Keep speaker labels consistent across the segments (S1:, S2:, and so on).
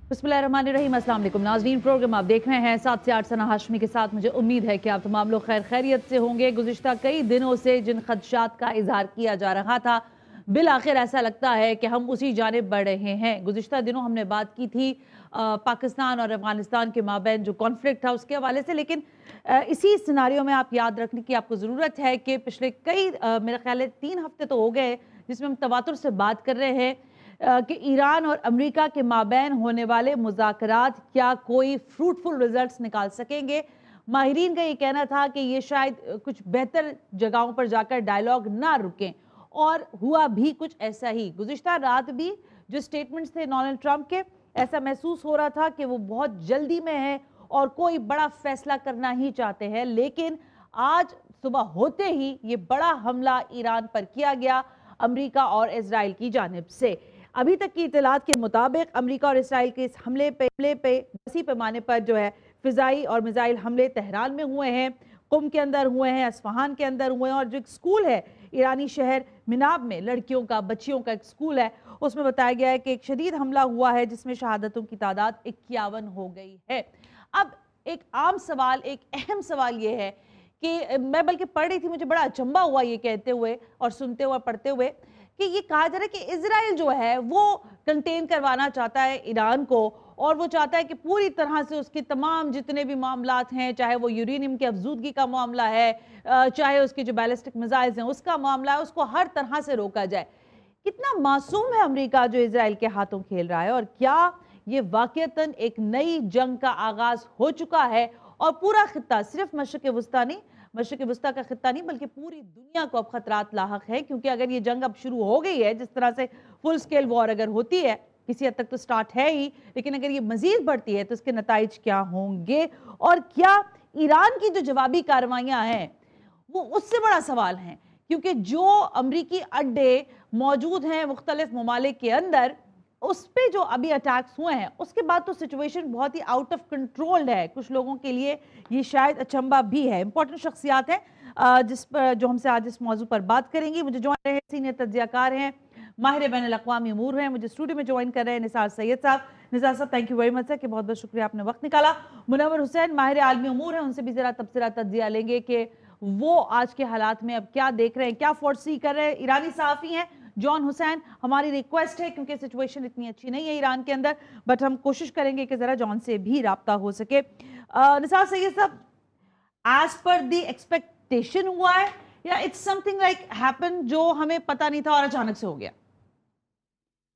S1: बिस्मिल्लाहिर्रहमानिर्रहीम। अस्सलाम वालेकुम नाज़रीन, प्रोग्राम आप देख रहे हैं 7 से 8 सना हाशमी के साथ। मुझे उम्मीद है कि आप तमाम लोग खैर खैरियत से होंगे। गुज़िश्ता कई दिनों से जिन खदशात का इजहार किया जा रहा था, बिल आखिर ऐसा लगता है कि हम उसी जानिब बढ़ रहे हैं। गुज़िश्ता दिनों हमने बात की थी पाकिस्तान और अफगानिस्तान के माबैन जो कॉन्फ्लिक्ट था उसके हवाले से, लेकिन इसी सिनारियों में आप याद रखने की आपको ज़रूरत है कि पिछले कई मेरा ख्याल है 3 हफ्ते तो हो गए जिसमें हम तवातुर से बात कर रहे हैं कि ईरान और अमेरिका के माबैन होने वाले मुज़ाकरात क्या कोई फ्रूटफुल रिजल्ट्स निकाल सकेंगे। माहिरीन का ये कहना था कि ये शायद कुछ बेहतर जगहों पर जाकर डायलॉग ना रुकें, और हुआ भी कुछ ऐसा ही। गुज़िश्ता रात भी जो स्टेटमेंट्स थे डोनाल्ड ट्रंप के, ऐसा महसूस हो रहा था कि वो बहुत जल्दी में है और कोई बड़ा फैसला करना ही चाहते हैं, लेकिन आज सुबह होते ही ये बड़ा हमला ईरान पर किया गया अमेरिका और इजराइल की जानिब से। अभी तक की इतलात के मुताबिक अमेरिका और इसराइल के इस हमले पे वसी पैमाने पर जो है फिजाई और मिसाइल हमले तेहरान में हुए हैं, कुम के अंदर हुए हैं, अस्फहान के अंदर हुए हैं, और जो एक स्कूल है ईरानी शहर मिनाब में लड़कियों का बच्चियों का एक स्कूल है, उसमें बताया गया है कि एक शदीद हमला हुआ है जिसमें शहादतों की तादाद 51 हो गई है। अब एक आम सवाल, एक अहम सवाल ये है कि मैं बल्कि पढ़ रही थी, मुझे बड़ा अचंभा हुआ ये कहते हुए और सुनते हुए पढ़ते हुए कि ये कहा जा रहा है कि इजराइल जो है वो कंटेन करवाना चाहता है ईरान को, और वो चाहता है कि पूरी तरह से उसके तमाम जितने भी मामलात हैं, चाहे वो यूरेनियम की अफजूदगी का मामला है, चाहे उसके जो बैलिस्टिक मिसाइल्स हैं उसका मामला है, उसको हर तरह से रोका जाए। कितना मासूम है अमेरिका जो इजराइल के हाथों खेल रहा है, और क्या ये वाकईतन एक नई जंग का आगाज हो चुका है और पूरा खित्ता, सिर्फ मशरिक़ वस्ता नहीं, मशरिक़ वस्ता का खित्ता नहीं बल्कि पूरी दुनिया को अब खतरात लाहक है, क्योंकि अगर ये जंग अब शुरू हो गई है, जिस तरह से फुल स्केल वॉर अगर होती है, किसी हद तक तो स्टार्ट है ही, लेकिन अगर ये मजीद बढ़ती है तो इसके नताइज क्या होंगे, और क्या ईरान की जो जवाबी कार्रवाइयां हैं वो उससे बड़ा सवाल है, क्योंकि जो अमरीकी अड्डे मौजूद हैं मुख्तलिफ ममालिक के अंदर, उस पे जो अभी अटैक्स हुए हैं उसके बाद तो सिचुएशन बहुत ही आउट ऑफ कंट्रोल है। कुछ लोगों के लिए ये शायद अचंबा भी है। इंपॉर्टेंट शख्सियात हैं जिस पर जो हमसे आज इस मौजू पर बात करेंगी। मुझे ज्वाइन रहे सीनियर तज्जियाकार हैं, माहिर बैनुल अक़वामी अमूर हैं, मुझे स्टूडियो में ज्वाइन कर रहे हैं निसार सैयद साहब। निसार साहब, thank you very much sir, कि बहुत बहुत शुक्रिया आपने वक्त निकाला। मुनव्वर हुसैन माहिर आलमी अमूर हैं, उनसे भी जरा तबसरा तज्जिया लेंगे कि वो आज के हालात में अब क्या देख रहे हैं, क्या फोर्सी कर रहे हैं। ईरानी सहाफ़ी हैं जॉन हुसैन, हमारी रिक्वेस्ट है क्योंकि सिचुएशन इतनी अच्छी नहीं है ईरान के अंदर, बट हम कोशिश करेंगे कि जरा जॉन से भी राब्ता हो सके। निसार सैयद साहब, एज पर द एक्सपेक्टेशन हुआ है या इट्स समथिंग लाइक हैपन जो हमें पता नहीं था और अचानक से हो गया?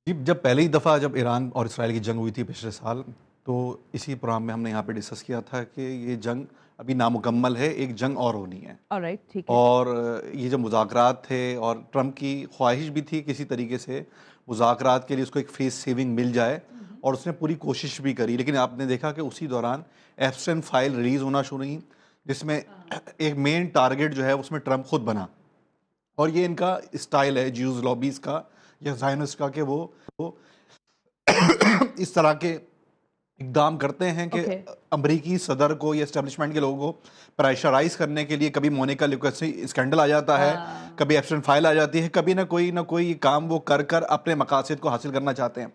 S2: जी, जब पहली दफ़ा जब ईरान और इसराइल की जंग हुई थी पिछले साल, तो इसी प्रोग्राम में हमने यहाँ पे डिस्कस किया था कि ये जंग अभी नामुकम्मल है, एक जंग और होनी है।
S1: ऑलराइट, ठीक है।
S2: और ये जो मुज़ाकरात थे, और ट्रंप की ख्वाहिश भी थी किसी तरीके से मुज़ाकरात के लिए उसको एक फेस सेविंग मिल जाए, और उसने पूरी कोशिश भी करी, लेकिन आपने देखा कि उसी दौरान एब्स्टेन फाइल रिलीज़ होना शुरू हुई, जिसमें एक मेन टारगेट जो है उसमें ट्रंप खुद बना। और ये इनका स्टाइल है ज्यूज़ लॉबीज़ का या ज़ायनिस्ट का कि वो इस तरह के इकदाम करते हैं कि अमरीकी सदर को या एस्टेब्लिशमेंट के लोगों को प्रेशराइज करने के लिए कभी मोनिका लेविन्स्की स्कैंडल आ जाता है, कभी एब्स्टेन फाइल आ जाती है, कभी ना कोई काम वो कर कर अपने मकासद को हासिल करना चाहते हैं।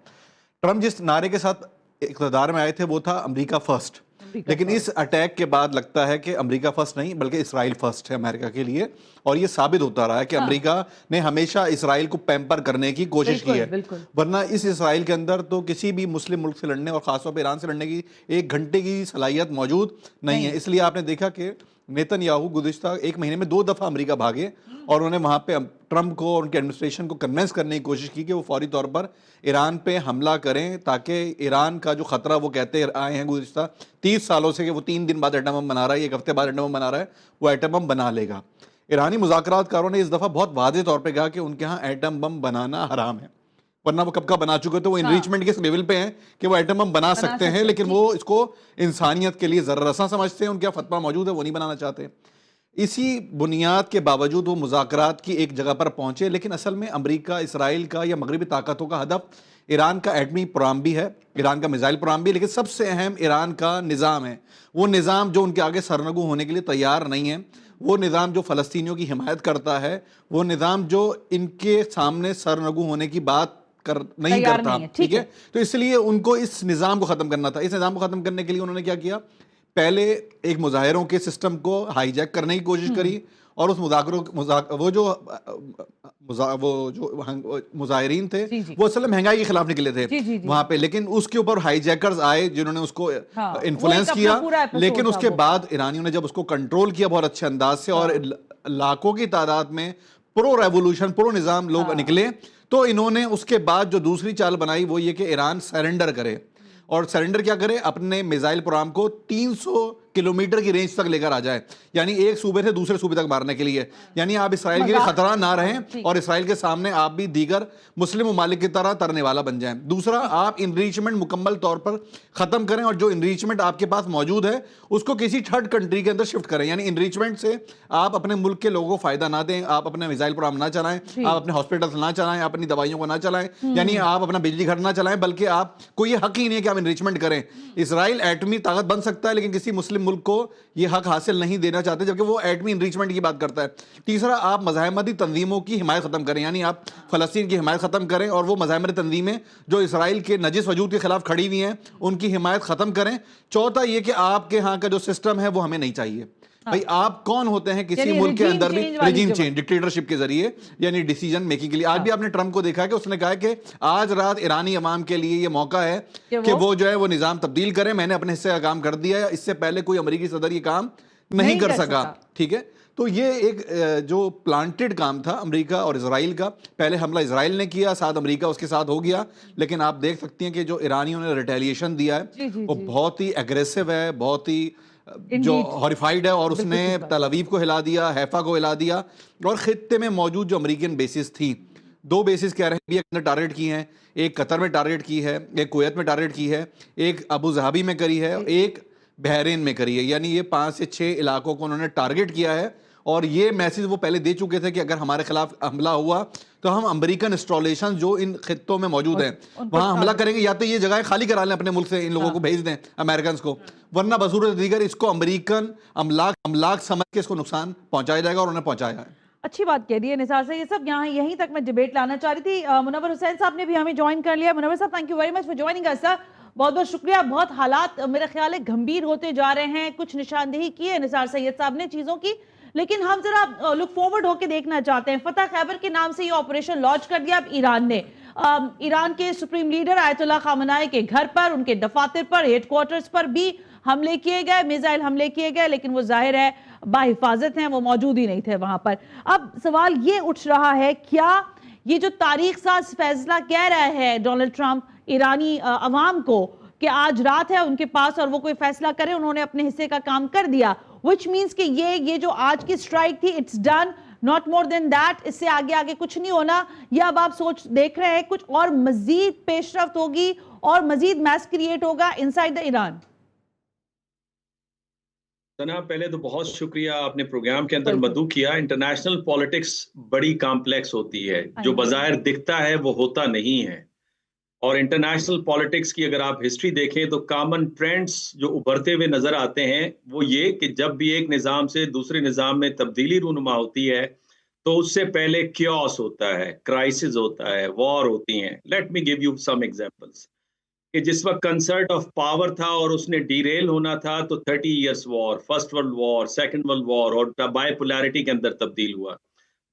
S2: ट्रंप जिस नारे के साथ इक़्तिदार में आए थे वो था अमेरिका फर्स्ट, लेकिन इस अटैक के बाद लगता है कि अमेरिका फर्स्ट नहीं बल्कि इसराइल फर्स्ट है अमेरिका के लिए, और ये साबित होता रहा है कि अमेरिका ने हमेशा इसराइल को पैम्पर करने की कोशिश की है, वरना इस इसराइल के अंदर तो किसी भी मुस्लिम मुल्क से लड़ने और खासतौर पर ईरान से लड़ने की 1 घंटे की सलाहियत मौजूद नहीं है। इसलिए आपने देखा कि नेतन्याहू गुज़िश्ता 1 महीने में 2 दफ़ा अमेरिका भागे, और उन्होंने वहाँ पे ट्रंप को और उनके एडमिनिस्ट्रेशन को कन्विंस करने की कोशिश की कि वो फौरी तौर पर ईरान पे हमला करें, ताकि ईरान का जो ख़तरा वो कहते आए हैं गुज़िश्ता 30 सालों से कि वो 3 दिन बाद एटम बम बना रहा है, 1 हफ्ते बाद एटम बम बना रहा है, वो एटम बम बना लेगा। ईरानी मुज़ाकरातकारों ने इस दफ़ा बहुत वाज़ेह तौर पर कहा कि उनके यहाँ एटम बम बनाना हराम है, वरना वो कब का बना चुके थे। वो इनरिचमेंट के लेवल पे हैं कि वो एटम बम बना सकते हैं, लेकिन वो इसको इंसानियत के लिए ज़र्रा समझते हैं, उनके यहाँ फतवा मौजूद है, वो नहीं बनाना चाहते। इसी बुनियाद के बावजूद वो मुज़ाकरात की एक जगह पर पहुंचे, लेकिन असल में अमेरिका, इसराइल का या मगरबी ताकतों का हदफ ईरान का एटमी प्रोग्राम भी है, ईरान का मिसाइल प्रोग्राम भी, लेकिन सबसे अहम ईरान का निज़ाम है। वो निज़ाम जो उनके आगे सरनगू होने के लिए तैयार नहीं है, वो निज़ाम जो फ़लस्तीनियों की हिमायत करता है, वो निज़ाम जो इनके सामने सरनगू होने की बात कर नहीं
S1: तैयार
S2: करता,
S1: नहीं है,
S2: ठीक है। तो इसलिए उनको इस निज़ाम को ख़त्म करना था। इस निज़ाम को ख़त्म करने के लिए उन्होंने क्या किया, पहले एक मुजाहिरों के सिस्टम को हाईजैक करने की कोशिश करी और उस वो जो मुजाहिरीन थे
S1: जी, जी।
S2: वो असल में महंगाई के खिलाफ निकले थे
S1: जी, जी, जी।
S2: वहां पे, लेकिन उसके ऊपर हाईजैकर्स आए जिन्होंने उसको
S1: हाँ, वो
S2: इन्फ्लुएंस
S1: एक
S2: किया,
S1: अपना पूरा एपिसोड
S2: लेकिन
S1: था
S2: उसके
S1: वो।
S2: बाद ईरानियों ने जब उसको कंट्रोल किया बहुत अच्छे अंदाज से और लाखों की तादाद में प्रो रेवोल्यूशन प्रो निज़ाम लोग निकले, तो इन्होंने उसके बाद जो दूसरी चाल बनाई वो ये कि ईरान सरेंडर करे। और सरेंडर क्या करे, अपने मिसाइल प्रोग्राम को 300 किलोमीटर की रेंज तक लेकर आ जाए, यानी एक सूबे से दूसरे सूबे तक मारने के लिए, यानी आप इसराइल के लिए खतरा ना रहें और इसराइल के सामने आप भी दीगर मुस्लिम ममालिक की तरह तरने वाला बन जाएं। दूसरा, आप इनरिचमेंट मुकम्मल तौर पर खत्म करें और जो इनरिचमेंट आपके पास मौजूद है उसको किसी थर्ड कंट्री के अंदर शिफ्ट करें, यानी इनरिचमेंट से आप अपने मुल्क के लोगों को फायदा ना दें, आप अपने मिसाइल प्रोग्राम ना चलाएं, आप अपने हॉस्पिटल ना चलाएं, आप अपनी दवाइयों को ना चलाएं, यानी आप अपना बिजली घर ना चलाएं, बल्कि आपको ये हक ही नहीं है कि आप इनरिचमेंट करें। इसराइल एटमी ताकत बन सकता है लेकिन किसी मुस्लिम मुल्क को ये हक हासिल नहीं देना चाहते, जबकि वो एटमी इनरिचमेंट की बात करता है। तीसरा, आप मज़ाहमती तंजीमों की हिमायत खत्म करें, यानी आप फ़लस्तीन की हिमायत खत्म करें और वो मज़ाहमती तंजीमें जो इसराइल के नजिस वजूद के खिलाफ खड़ी हुई हैं उनकी हिमायत खत्म करें। चौथा ये कि आपके यहाँ का जो सिस्टम है वो हमें नहीं चाहिए। भाई आप कौन होते हैं किसी मुल्क के अंदर भी रिजीम चेंज डिक्टेटरशिप के जरिए, यानी डिसीजन मेकिंग के लिए। आज भी आपने ट्रंप को देखा है कि उसने कहा है कि आज रात ईरानी अवाम के लिए ये मौका है कि वो जो है वो निज़ाम तब्दील करें, मैंने अपने हिस्से का काम कर दिया है, इससे पहले कोई अमेरिकी सदर ये काम नहीं कर सका, ठीक है। तो ये एक जो प्लांटेड काम था अमेरिका और इजराइल का, पहले हमला इजराइल ने किया, साथ अमेरिका उसके साथ हो गया, लेकिन आप देख सकती हैं कि जो ईरानियों ने रिटेलिएशन दिया है वो बहुत ही एग्रेसिव है, बहुत ही जो हॉरिफाइड है, और उसने तल अवीव को हिला दिया, हैफा को हिला दिया, और खित्ते में मौजूद जो अमेरिकन बेसिस थी, 2 बेसिस कह रहे हैं भी टारगेट की हैं, एक कतर में टारगेट की है, एक कुवैत में टारगेट की है, एक अबू धाबी में करी है, एक बहरीन में करी है, यानी ये 5 से 6 इलाकों को उन्होंने टारगेट किया है। और ये मैसेज वो पहले दे चुके थे कि अगर हमारे खिलाफ हमला हुआ तो हम अमेरिकन इंस्टॉलेशन जो इन खित्तों में मौजूद हैं वहां हमला करेंगे, या तो ये जगह खाली करा लें अपने मुल्क से, इन लोगों को भेज दें अमेरिकन को, वरना बसूरत दीगर इसको अमेरिकन अमलाक समझ के इसको नुकसान पहुंचाया जाएगा, और उन्हें पहुंचाया है।
S1: अच्छी बात कह रही है निसार से। ये सब यहाँ यहीं तक मैं डिबेट लाना चाह रही थी। मुनव्वर हुसैन साहब ने भी हमें ज्वाइन कर लिया। मुनव्वर साहब, thank you very much for joining us sir, बहुत बहुत शुक्रिया। बहुत हालात मेरा ख्याल है गंभीर होते जा रहे हैं, कुछ निशानदेही की है निसार सैयद साहब ने चीजों की, लेकिन हम जरा लुक फॉरवर्ड होकर देखना चाहते हैं। फतह खैबर के नाम से ये ऑपरेशन लॉन्च कर दिया अब ईरान ने। ईरान के सुप्रीम लीडर आयतुल्लाह खामनाई के घर पर, उनके दफातर पर, हेडक्वार्टर्स पर भी हमले किए गए, मिसाइल हमले किए गए, लेकिन वो जाहिर है बाहिफाजत हैं, वो मौजूद ही नहीं थे वहां पर। अब सवाल ये उठ रहा है, क्या ये जो तारीख साज फैसला कह रहा है डोनाल्ड ट्रंप ईरानी अवाम को कि आज रात है उनके पास और वो कोई फैसला करे, उन्होंने अपने हिस्से का काम कर दिया, विच मीन्स कि ये जो आज की स्ट्राइक थी it's done, not more than that, इससे आगे आगे कुछ नहीं होना, या अब आप सोच देख रहे हैं कुछ और मजीद पेशरफ्त होगी और मजीद मैस क्रिएट होगा इनसाइड द ईरान?
S3: सना, पहले तो बहुत शुक्रिया, आपने प्रोग्राम के अंदर मदू किया। इंटरनेशनल पॉलिटिक्स बड़ी कॉम्प्लेक्स होती है, जो बाज़ाहिर दिखता है वो होता नहीं है। और इंटरनेशनल पॉलिटिक्स की अगर आप हिस्ट्री देखें तो कॉमन ट्रेंड्स जो उभरते हुए नजर आते हैं वो ये कि जब भी एक निज़ाम से दूसरे निज़ाम में तब्दीली रूनुमा होती है तो उससे पहले क्योस होता है, क्राइसिस होता है, वॉर होती हैं। Let me give you some examples कि जिस वक्त कंसर्ट ऑफ पावर था और उसने डीरेल होना था तो 30 years war, first world war, second world war, और बायपोलैरिटी के अंदर तब्दील हुआ।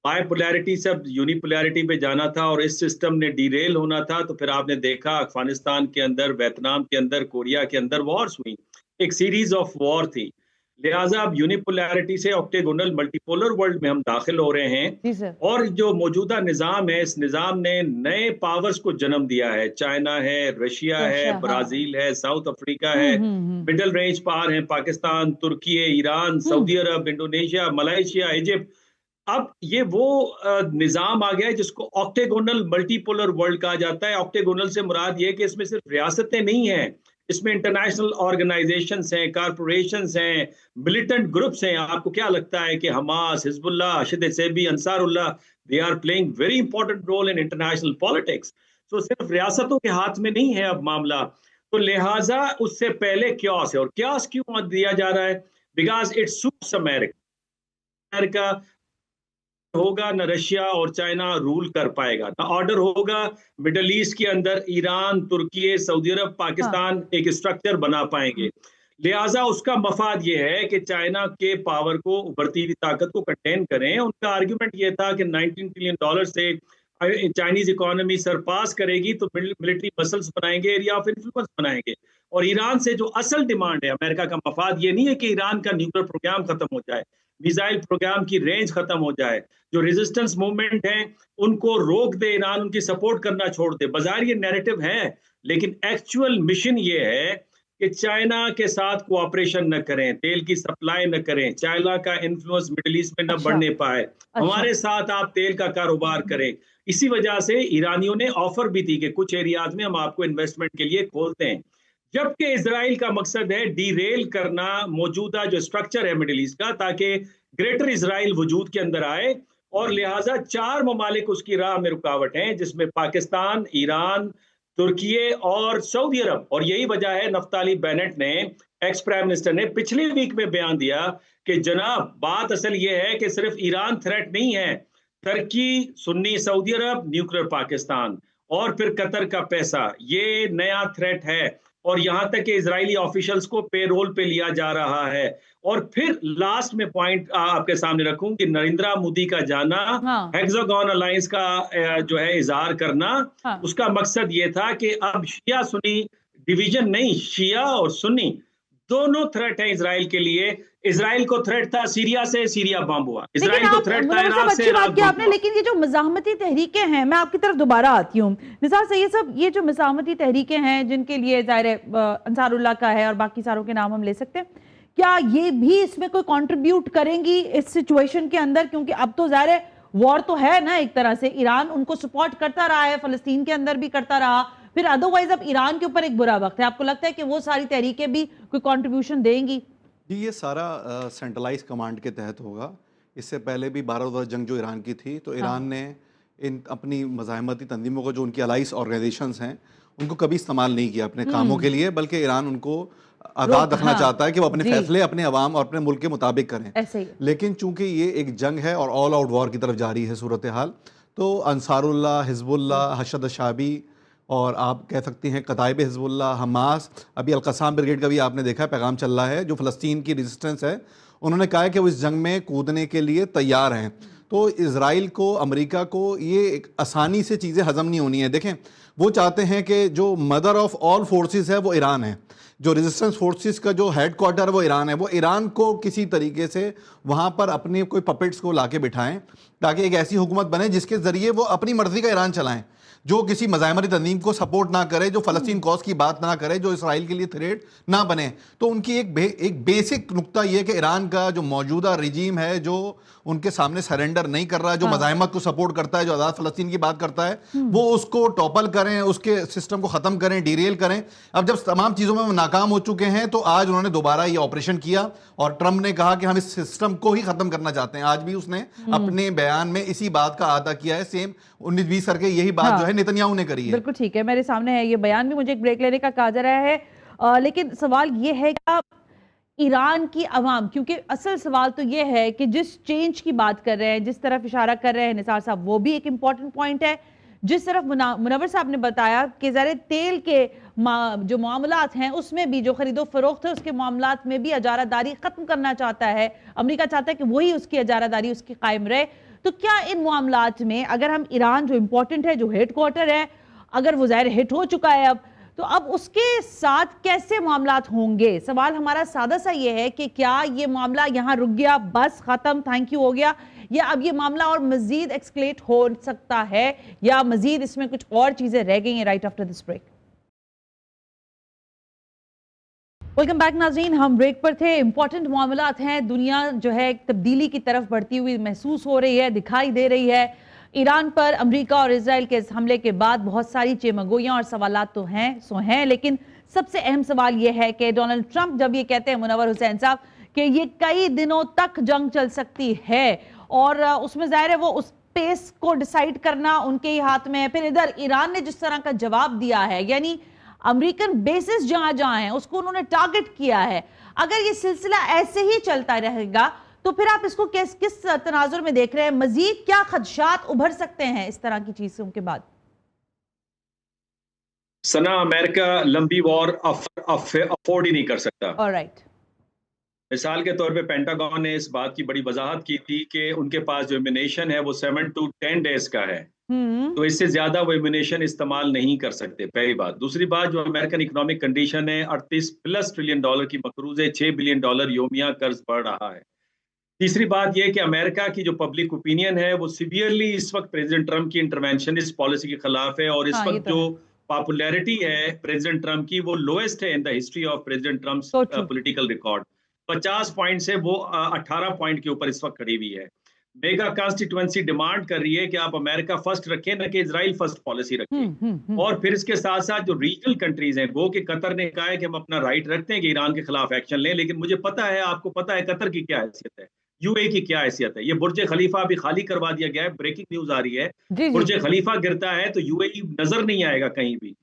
S3: बायपोलैरिटी से अब यूनिपोलैरिटी पे जाना था और इस सिस्टम ने डीरेल होना था, तो फिर आपने देखा अफगानिस्तान के अंदर, वियतनाम के अंदर, कोरिया के अंदर वॉर्स हुई, एक सीरीज ऑफ वॉर थी। लिहाजा अब यूनिपोलैरिटी से ऑक्टेगोनल मल्टीपोलर वर्ल्ड में हम दाखिल हो रहे हैं, और जो मौजूदा निज़ाम है इस निज़ाम ने नए पावर्स को जन्म दिया है। चाइना है, रशिया है, ब्राजील है, साउथ अफ्रीका है, मिडल रेंज पावर है, पाकिस्तान, तुर्की, ईरान, सऊदी अरब, इंडोनेशिया, मलेशिया, इजिप्ट। अब ये वो निज़ाम आ गया है जिसको ऑक्टेगोनल मल्टीपोलर वर्ल्ड कहा जाता है। ऑक्टेगोनल से मुराद ये कि इसमें सिर्फ रियासतें नहीं हैं, इसमें इंटरनेशनल ऑर्गेनाइजेशंस हैं, कारपोरेशंस हैं, मिलिटेंट ग्रुप्स हैं। आपको क्या लगता है कि हमास, हिजबुल्लाह, अशद सेबी, Ansarullah, they are playing very important role in international politics. तो सिर्फ रियासतों के हाथ में नहीं है अब मामला। तो लिहाजा उससे पहले क्योस है, और क्योस क्यों दिया जा रहा है? Because it suits America. होगा न रशिया और चाइना रूल कर पाएगा, ना ऑर्डर होगा मिडल ईस्ट के अंदर ईरान, तुर्की, सऊदी अरब, पाकिस्तान एक स्ट्रक्चर बना पाएंगे। लिहाजा उसका मफाद ये है कि चाइना के पावर को, उभरती हुई ताकत को कंटेन करें। उनका आर्ग्यूमेंट ये था कि $19 ट्रिलियन से चाइनीज इकोनॉमी सरपास करेगी तो मिलिट्री मसल्स बनाएंगे, एरिया ऑफ इन्फ्लुएंस बनाएंगे। और ईरान से जो असल डिमांड है, अमेरिका का मफाद ये नहीं है कि ईरान का न्यूक्लियर प्रोग्राम खत्म हो जाए, मिसाइल प्रोग्राम की रेंज खत्म हो जाए, जो रेजिस्टेंस मूवमेंट है उनको रोक दे ईरान, उनकी सपोर्ट करना छोड़ दे। बाजार ये नैरेटिव है, लेकिन एक्चुअल मिशन ये है कि चाइना के साथ कोऑपरेशन न करें, तेल की सप्लाई न करें, चाइना का इन्फ्लुएंस मिडिल ईस्ट में न बढ़ने पाए, हमारे साथ आप तेल का कारोबार करें। इसी वजह से ईरानियों ने ऑफर भी दी कि कुछ एरियाज में हम आपको इन्वेस्टमेंट के लिए खोलते हैं, जबकि इजराइल का मकसद है डीरेल करना मौजूदा जो स्ट्रक्चर है मिडिल ईस्ट का, ताकि ग्रेटर इजराइल वजूद के अंदर आए। और लिहाजा 4 ममालिक उसकी राह में रुकावट हैं, जिसमें पाकिस्तान, ईरान, तुर्की और सऊदी अरब। और यही वजह है नफ्ताली बेनेट ने, एक्स प्राइम मिनिस्टर ने पिछले वीक में बयान दिया कि जनाब बात असल ये है कि सिर्फ ईरान थ्रेट नहीं है, तुर्की, सुन्नी सऊदी अरब, न्यूक्लियर पाकिस्तान और फिर कतर का पैसा, ये नया थ्रेट है। और यहां तक कि इजरायली ऑफिशियल्स को पेरोल पे लिया जा रहा है। और फिर लास्ट में पॉइंट आपके सामने रखूं कि नरेंद्र मोदी का जाना, हेक्सागन अलायंस का जो है इजहार करना, उसका मकसद ये था कि अब शिया सुन्नी डिवीजन नहीं, शिया और सुन्नी दोनों थ्रेट है इजराइल के लिए। इजराइल को थ्रेट था सीरिया से, सीरिया बम हुआ। इजराइल को थ्रेट था इराक से, इराक बम हुआ।
S1: लेकिन ये जो मज़ाहमती तहरीकें हैं, मैं आपकी तरफ दोबारा आती हूँ निसार से, ये जो मज़ाहमती तहरीकें हैं जिनके लिए ज़ाहिर है अंसारुल्लाह का है और बाकी सारों के नाम हम ले सकते हैं, क्या ये भी इसमें कोई कंट्रीब्यूट करेंगी इस सिचुएशन के अंदर? क्योंकि अब तो ज़ाहिर है वॉर तो है ना, एक तरह से ईरान उनको सपोर्ट करता रहा है, फलस्तीन के अंदर भी करता रहा, फिर अदरवाइज अब ईरान के ऊपर एक बुरा वक्त है। आपको लगता है कि वो सारी तहरीकें भी कोई कंट्रीब्यूशन देंगी?
S2: जी, ये सारा सेंट्रलाइज कमांड के तहत होगा। इससे पहले भी 12 रोज़ा जंग जो ईरान की थी, तो ईरान ने इन अपनी मज़ाहमती तंजीमों को, जो उनकी अलाइस ऑर्गेनाइजेशंस हैं, उनको कभी इस्तेमाल नहीं किया अपने कामों के लिए, बल्कि ईरान उनको आज़ाद रखना चाहता है कि वो अपने फैसले अपने अवाम और अपने मुल्क के मुताबिक करें।
S1: ऐसे ही।
S2: लेकिन चूंकि ये एक जंग है और ऑल आउट वॉर की तरफ जारी है सूरत हाल, तो अंसारुल्लाह, हिजबुल्लाह, हशद शाबी और आप कह सकती हैं कताइब हिजबुल्लाह, हमास, अभी अल-क़साम ब्रिगेड का भी आपने देखा पैगाम चल रहा है, जो फ़लस्तीन की रेजिस्टेंस है, उन्होंने कहा है कि वो इस जंग में कूदने के लिए तैयार हैं। तो इजराइल को, अमेरिका को ये एक आसानी से चीज़ें हज़म नहीं होनी है। देखें, वो चाहते हैं कि जो मदर ऑफ़ ऑल फोर्सेस है वो ईरान है, जो रेजिस्टेंस फोर्सेस का जो हेड क्वार्टर है वो ईरान है, वो ईरान को किसी तरीके से वहाँ पर अपने कोई पपेट्स को लाके बिठाएं, ताकि एक ऐसी हुकूमत बने जिसके ज़रिए वो अपनी मर्ज़ी का ईरान चलाएं, जो किसी मज़ाहमती तंजीम को सपोर्ट ना करे, जो फ़लस्तीन कॉज की बात ना करे, जो इसराइल के लिए थ्रेट ना बने। तो उनकी एक बेसिक नुक्ता ये कि ईरान का जो मौजूदा रिजीम है, जो उनके सामने सरेंडर नहीं कर रहा है, जो मज़ाहमत को सपोर्ट करता है, जो आज़ाद फ़लस्तीन की बात करता है, वो उसको टॉपल करें, उसके सिस्टम को ख़त्म करें, डीरेल करें। अब जब तमाम चीज़ों में वो नाकाम हो चुके हैं, तो आज उन्होंने दोबारा ये ऑपरेशन किया और ट्रंप ने कहा कि हम इस सिस्टम को ही ख़त्म करना चाहते हैं। आज भी उसने अपने बयान में इसी बात का अदा किया है, सेम 19-20 करके यही बात जो है नेतन्याहू ने करी है।
S1: बिल्कुल ठीक है, मेरे सामने है ये बयान भी, मुझे एक ब्रेक लेने का कहा जा रहा है। लेकिन सवाल ये है कि ईरान की अवाम, क्योंकि असल सवाल तो ये है कि जिस चेंज की बात कर रहे हैं, जिस तरफ इशारा कर रहे हैं निसार साहब, वो भी एक इम्पॉर्टेंट पॉइंट है। जिस तरफ मुनव्वर साहब ने बताया कि ज़ाहिर तेल के जो मामलात हैं उसमें भी, जो खरीदो फरोख्त है उसके मामलात में भी अजारादारी ख़त्म करना चाहता है अमेरिका, चाहता है कि वही उसकी अजारादारी उसकी कायम रहे। तो क्या इन मामलात में अगर हम ईरान जो इम्पोर्टेंट है, जो हेड क्वार्टर है, अगर वो ज़ाहिर हिट हो चुका है तो अब उसके साथ कैसे मामलात होंगे? सवाल हमारा सादा सा ये है कि क्या ये मामला यहाँ रुक गया, बस खत्म, थैंक यू हो गया, या अब ये मामला और मजीद एक्सक्लेट हो सकता है, या मजीद इसमें कुछ और चीजें रह गई हैं? Right after this break. Welcome back नाज़रीन, हम ब्रेक पर थे। इंपॉर्टेंट मामलात हैं, दुनिया जो है एक तब्दीली की तरफ बढ़ती हुई महसूस हो रही है, दिखाई दे रही है। ईरान पर अमेरिका और इजराइल के हमले के बाद बहुत सारी चेमगोइयां और सवालात तो हैं, लेकिन सबसे अहम सवाल यह है कि डोनाल्ड ट्रंप जब ये कहते हैं, मुनव्वर हुसैन साहब, कि ये कई दिनों तक जंग चल सकती है, और उसमें जाहिर है वो उस पेस को डिसाइड करना उनके ही हाथ में है। फिर इधर ईरान ने जिस तरह का जवाब दिया है, यानी अमेरिकन बेसिस जहां जहां हैं उसको उन्होंने टारगेट किया है। अगर ये सिलसिला ऐसे ही चलता रहेगा तो फिर आप इसको किस तनाजुर में देख रहे हैं? मजीद क्या खदशात उभर सकते हैं इस तरह की चीजों के बाद?
S3: सना, अमेरिका लंबी वॉर अफोर्ड ही नहीं कर सकता।
S1: ऑलराइट।
S3: मिसाल के तौर पे पेंटागन ने इस बात की बड़ी वजाहत की थी कि उनके पास जो एम्यूनेशन है वो 7 to 10 डेज का है, तो इससे ज्यादा वो एम्यूनेशन इस्तेमाल नहीं कर सकते, पहली बात। दूसरी बात, जो अमेरिकन इकोनॉमिक कंडीशन है, 38+ ट्रिलियन डॉलर की मकरूज है, 6 बिलियन डॉलर योमिया कर्ज बढ़ रहा है। तीसरी बात यह कि अमेरिका की जो पब्लिक ओपिनियन है वो सिवियरली इस वक्त प्रेसिडेंट ट्रंप की इंटरवेंशनिस्ट पॉलिसी के खिलाफ है, और इस
S1: हाँ,
S3: वक्त जो पॉपुलैरिटी है प्रेसिडेंट ट्रम्प की वो लोएस्ट है in the history of president Trump's political record. 50 point से वो 18 पॉइंट के ऊपर इस वक्त खड़ी हुई है। मेगा कॉन्स्टिट्यूएंसी डिमांड कर रही है कि आप अमेरिका फर्स्ट रखें, न कि इजराइल फर्स्ट पॉलिसी रखें। और फिर इसके साथ साथ जो रीजनल कंट्रीज हैं, गो कि कतर ने कहा है कि हम अपना राइट रखते हैं कि ईरान के खिलाफ एक्शन लें, लेकिन मुझे पता है, आपको पता है कतर की क्या हैसियत है, यूएई की क्या हैसियत है। ये बुर्ज खलीफा अभी खाली करवा दिया गया है, ब्रेकिंग न्यूज आ रही है। बुर्ज खलीफा गिरता है तो यूएई नजर नहीं आएगा कहीं भी।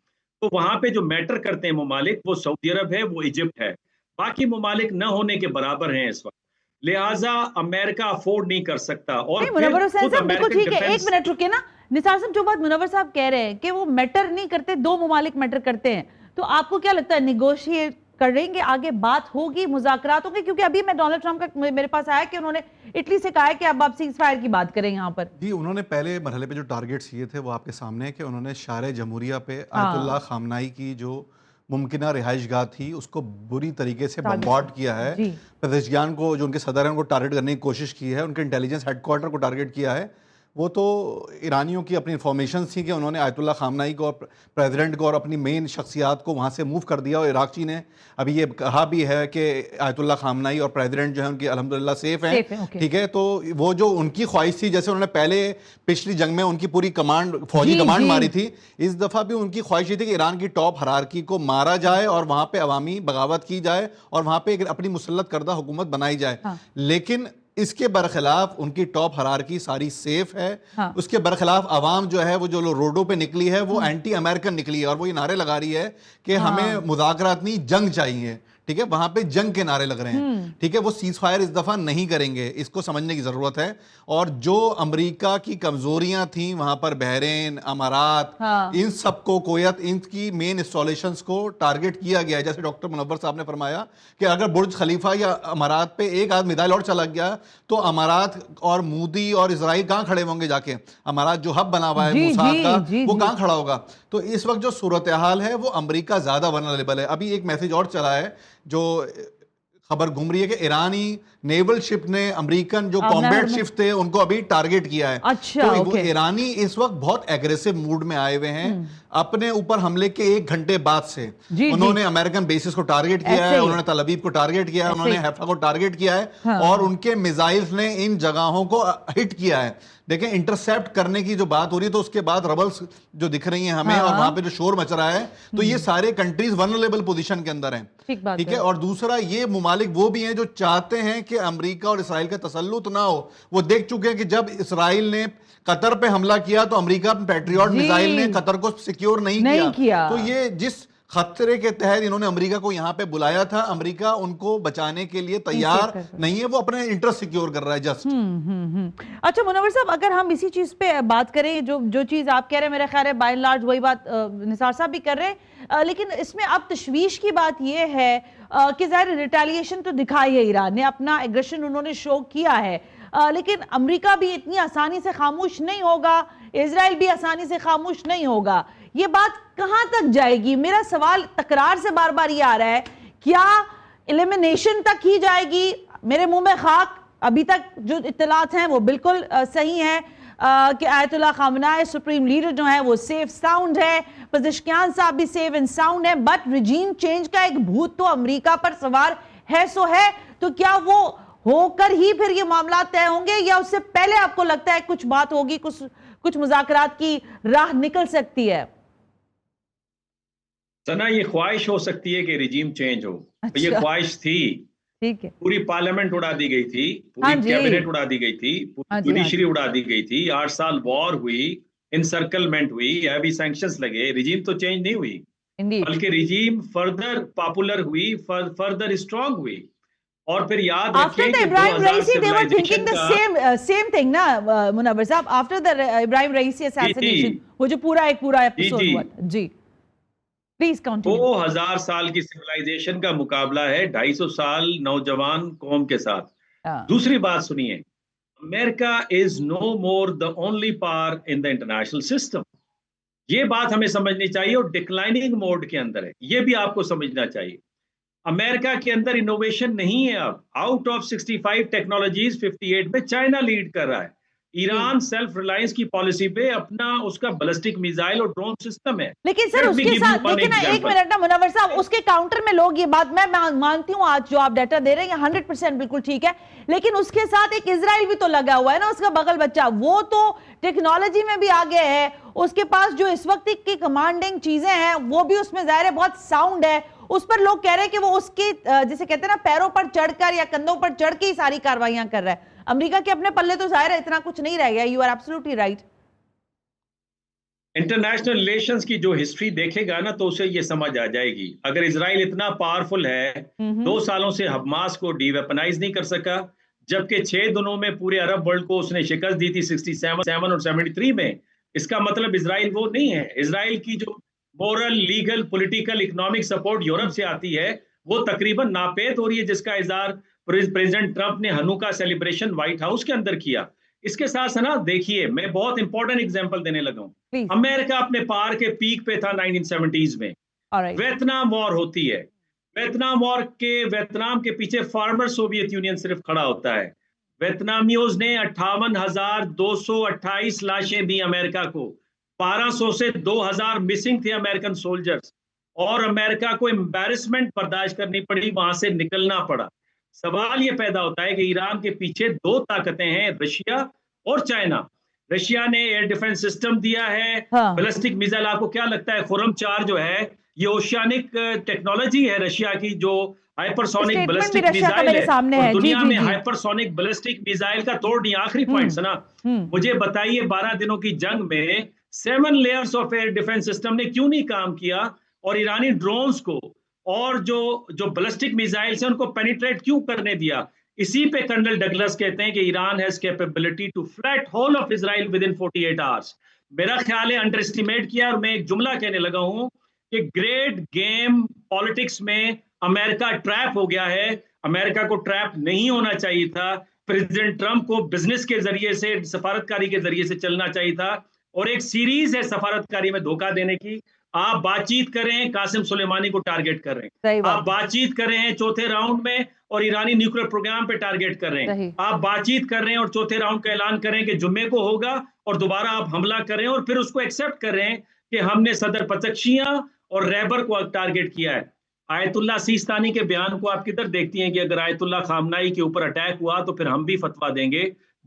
S3: तो वहां पे जो मैटर करते हैं ममालिक, वो सऊदी अरब है, वो इजिप्ट है, बाकी ममालिक न होने के बराबर हैं इस वक्त। लिहाजा अमेरिका अफोर्ड नहीं कर सकता। और
S1: मुनव्वर हुसैन साहब बिल्कुल ठीक है, एक मिनट रुके ना निसार साहब। जो बात मुनव्वर साहब कह रहे हैं कि वो मैटर नहीं करते, दो ममालिक मैटर करते हैं, तो आपको क्या लगता है निगोशिएट करेंगे, आगे बात होगी, मुज़ाकरात होंगे? क्योंकि अभी मैं डोनाल्ड ट्रंप का मेरे पास आया कि उन्होंने इटली से कहा है कि अब आप सीज फायर की बात करें यहाँ पर।
S2: जी, उन्होंने पहले मरहले पे जो टारगेट्स किए थे वो आपके सामने है कि उन्होंने शार जमहूरिया पे आयतुल्लाह खामनाई की जो मुमकिना रिहाइशगाह थी उसको बुरी तरीके से बम्बार्ड किया है। पेज़ेश्कियान को, जो उनके सदर हैं, उनको टारगेट करने की कोशिश की है, उनके इंटेलिजेंस हेडक्वार्टर को टारगेट किया है। वो तो ईरानियों की अपनी इन्फॉर्मेशन थी कि उन्होंने आयतुल्लाह खामनाई को और प्रेसिडेंट को और अपनी मेन शख्सियात को वहाँ से मूव कर दिया। और इराक़ी ने अभी ये कहा भी है कि आयतुल्लाह खामनाई और प्रेसिडेंट जो है उनकी अल्हम्दुलिल्लाह सेफ हैं। ठीक है, तो वो जो उनकी ख्वाहिश थी, जैसे उन्होंने पहले पिछली जंग में उनकी पूरी कमांड, फौजी कमांड मारी थी, इस दफ़ा भी उनकी ख्वाहिश थी कि ईरान की टॉप हरारकी को मारा जाए और वहाँ पर अवामी बगावत की जाए और वहाँ पर अपनी मुसल्लत करदा हुकूमत बनाई जाए। लेकिन इसके बरखिलाफ उनकी टॉप हरारकी सारी सेफ है। उसके बरखिलाफ अवाम जो है, वो जो रोडों पे निकली है, वो एंटी अमेरिकन निकली है और वो ये नारे लगा रही है कि हमें मुज़ाकरात नहीं, जंग चाहिए। ठीक है, वहां पे जंग के नारे लग रहे हैं। ठीक है, वो सीज फायर इस दफा नहीं करेंगे, इसको समझने की जरूरत है। और जो अमेरिका की कमजोरियां थी वहां पर, बहरीन, अमारात, इन सबको, कोयत, इनकी मेन इंस्टॉलेशंस को टारगेट किया गया है। जैसे डॉक्टर मुनव्वर साहब ने फरमाया कि अगर बुर्ज खलीफा या अमारात पे एक आध मिसाइल और चला गया तो अमारात और मूदी और इजराइल कहां खड़े होंगे जाके? अमारात जो हब बना हुआ है मूसाद का, वो कहां खड़ा होगा? तो इस वक्त जो सूरत हाल है वो अमेरिका ज्यादा वल्नरेबल है। अभी एक मैसेज और चला है जो खबर घूम रही है कि ईरानी नेवल शिप ने अमेरिकन जो कॉम्बैट शिप थे उनको अभी टारगेट किया है।
S1: अच्छा,
S2: तो वो ईरानी इस वक्त बहुत एग्रेसिव मूड में आए हुए हैं। अपने ऊपर हमले के 1 घंटे बाद से उन्होंने अमेरिकन बेसिस को टारगेट किया है, उन्होंने तल अवीव को टारगेट किया है, उन्होंने हैफा को टारगेट किया है और उनके मिसाइल्स ने इन जगहों को हिट किया है। देखें, इंटरसेप्ट करने की जो बात हो रही है, तो उसके बाद रबल्स जो दिख रही हैं हमें और वहां पे जो शोर मच रहा है, तो ये सारे कंट्रीज वल्नरेबल पोजीशन के अंदर हैं। ठीक है, और दूसरा ये मुमालिक वो भी हैं जो चाहते हैं कि अमेरिका और इसराइल का तसल्लुत ना हो। वो देख चुके हैं कि जब इसराइल ने कतर पे हमला किया तो अमेरिका पैट्रियट मिसाइल ने कतर को सिक्योर नहीं किया। तो ये जिस खतरे के तहत इन्होंने अमेरिका को यहां पे बुलाया था, अमेरिका उनको बचाने के लिए तैयार नहीं है, वो अपने इंटरेस्ट सिक्योर कर रहा है जस्ट।
S1: अच्छा मुनव्वर साहब, अगर हम इसी चीज पे बात करें, जो चीज आप कह रहे हैं, मेरा ख्याल है बाय एंड लार्ज वही बात निसार साहब भी कर रहे हैं, लेकिन इसमें अब तशवीश की बात यह है कि ज़ाहिर रिटेलिएशन तो दिखाई है, ईरान ने अपना एग्रेशन उन्होंने शो किया है, लेकिन अमेरिका भी इतनी आसानी से खामोश नहीं होगा, इजराइल भी आसानी से खामोश नहीं होगा। ये बात कहां तक जाएगी? मेरा सवाल तकरार से बार बार ये आ रहा है, क्या एलिमिनेशन तक ही जाएगी? मेरे मुंह में खाक, अभी तक जो इत्तलात हैं वो बिल्कुल सही है कि आयतुल्लाह खामनाई सुप्रीम लीडर जो है वो सेफ साउंड है, पेज़ेश्कियान साहब भी सेफ एंड साउंड है, बट रिजीम चेंज का एक भूत तो अमेरिका पर सवार है सो है। तो क्या वो होकर ही फिर ये मामला तय होंगे या उससे पहले आपको लगता है कुछ बात होगी, कुछ मुज़ाकरात की राह निकल सकती है?
S3: सना, ये ख्वाहिश हो सकती है कि रिजीम चेंज हो। अच्छा। ये ख्वाहिश थी, ठीक है, पूरी पार्लियामेंट उड़ा दी गई थी, पूरी कैबिनेट उड़ा दी गई थी, पूरी जुडिशरी उड़ा दी गई थी, 8 साल वॉर हुई, इनसर्कलमेंट हुई, हैवी सैंक्शंस लगे, रिजीम तो चेंज नहीं हुई, बल्कि रिजीम फर्दर पॉपुलर हुई, फर्दर स्ट्रांग हुई। और फिर याद
S1: After
S3: रखिए
S1: the
S3: कि
S1: Ibrahim
S3: 2000
S1: Raisi, they were thinking
S3: civilization
S1: the
S3: का
S1: same thing ना मुनव्वर साहब. After the Ibrahim Raisi assassination, वो जो पूरा
S3: जी
S1: एपिसोड
S3: जी
S1: हुआ था जी. Please continue.
S3: 2000 साल की सिविलाइजेशन का मुकाबला है 250 साल नौजवान कौम के साथ। दूसरी बात सुनिए, America is no more the only power in the international system. ये बात हमें समझनी चाहिए और डिक्लाइनिंग मोड के अंदर है, ये भी आपको समझना चाहिए। अमेरिका के अंदर इनोवेशन नहीं है। अब आउट ऑफ 65 टेक्नोलॉजीज 58 में चाइना लीड कर रहा है। ईरान सेल्फ रिलायंस की पॉलिसी पे अपना उसका बैलिस्टिक मिसाइल और ड्रोन सिस्टम है।
S1: लेकिन सर उसके साथ लेकिन एक मिनट ना मुनव्वर साहब, उसके काउंटर में लोग ये बात मैं मानती हूँ, आज जो आप डाटा दे रहे हैं 100% बिल्कुल ठीक है, लेकिन उसके साथ एक इजराइल भी तो लगा हुआ है ना, उसका बगल बच्चा, वो तो टेक्नोलॉजी में भी आगे है। उसके पास जो इस वक्त की कमांडिंग चीजें हैं वो भी उसमें जाहिर है बहुत साउंड है। उस पर लोग कह रहे हैं कि वो उसके जिसे कहते हैं ना पैरों पर चढ़कर या कंधों पर चढ़ के ही सारी कार्रवाइयां कर रहा है। अमेरिका के अपने पल्ले तो जाहिर है इतना कुछ नहीं रह गया। You are absolutely right.
S3: International relations की जो हिस्ट्री देखेगा ना तो उसे ये समझ आ जाएगी। अगर इजराइल इतना पावरफुल है, 2 सालों से हमास को डीवेपनाइज नहीं कर सका, जबकि 6 दिनों में पूरे अरब वर्ल्ड को उसने शिकस्त दी थी 67 और 73 में। इसका मतलब इजराइल वो नहीं है। इजराइल की जो moral, legal, political, economic support Europe से आती है वो तकरीबन नापेद हो रही है, जिसका इजहार प्रेसिडेंट ट्रंप ने हनुका सेलिब्रेशन व्हाइट हाउस के अंदर किया। इसके साथ ना देखिए, मैं बहुत इंपॉर्टेंट एग्जांपल देने लगा हूं। अमेरिका अपने पार के पीक पे था 1970s में। वियतनाम वॉर होती है। वियतनाम के पीछे फार्मर सोवियत यूनियन सिर्फ खड़ा होता है। वियतनामियों ने 58,228 लाशें दी अमेरिका को। 1200 से 2000 मिसिंग थे अमेरिकन सोल्जर्स, और अमेरिका को एम्बैरेसमेंट बर्दाश्त करनी पड़ी, वहां से निकलना पड़ा। सवाल ये पैदा होता है कि ईरान के पीछे 2 ताकतें हैं, रशिया और चाइना। रशिया ने एयर डिफेंस सिस्टम दिया है, बैलिस्टिक मिसाइल। आपको क्या लगता है खुरम 4 जो है ये ओशियानिक टेक्नोलॉजी है रशिया की, जो हाइपरसोनिक बैलिस्टिक मिसाइल है, और दुनिया में हाइपरसोनिक बैलिस्टिक मिसाइल का तोड़ नहीं। आखिरी पॉइंट ना, मुझे बताइए 12 दिनों की जंग में 7 layers of air defence system ने क्यों नहीं काम किया, और ईरानी ड्रोन्स को और जो बैलिस्टिक मिसाइल्स हैं उनको पेनिट्रेट क्यों करने दिया। इसी पे कर्नल डगलस कहते हैं कि Iran has capability to flat whole of Israel within 48 hours. मेरा ख्याल है अंडर एस्टिमेट किया। और मैं एक जुमला कहने लगा हूं कि ग्रेट गेम पॉलिटिक्स में अमेरिका ट्रैप हो गया है। अमेरिका को ट्रैप नहीं होना चाहिए था। प्रेसिडेंट ट्रंप को बिजनेस के जरिए से, सफारतकारी के जरिए से चलना चाहिए था। और एक सीरीज है सफारतकारी में धोखा देने की। आप बातचीत कर रहे हैं, कासिम सुलेमानी को टारगेट कर रहे हैं। आप बातचीत कर रहे हैं चौथे राउंड में और ईरानी न्यूक्लियर प्रोग्राम पे टारगेट कर रहे हैं। आप बातचीत कर रहे हैं और चौथे राउंड का ऐलान कर रहे हैं कि जुम्मे को होगा, और दोबारा आप हमला कर रहे हैं और फिर उसको एक्सेप्ट कर रहे हैं कि हमने सदर पचक्शियां और रैबर को टारगेट किया है। आयतुल्ला सीस्तानी के बयान को आप किधर देखती हैं कि अगर आयतुल्ला खामनाई के ऊपर अटैक हुआ तो फिर हम भी फतवा देंगे।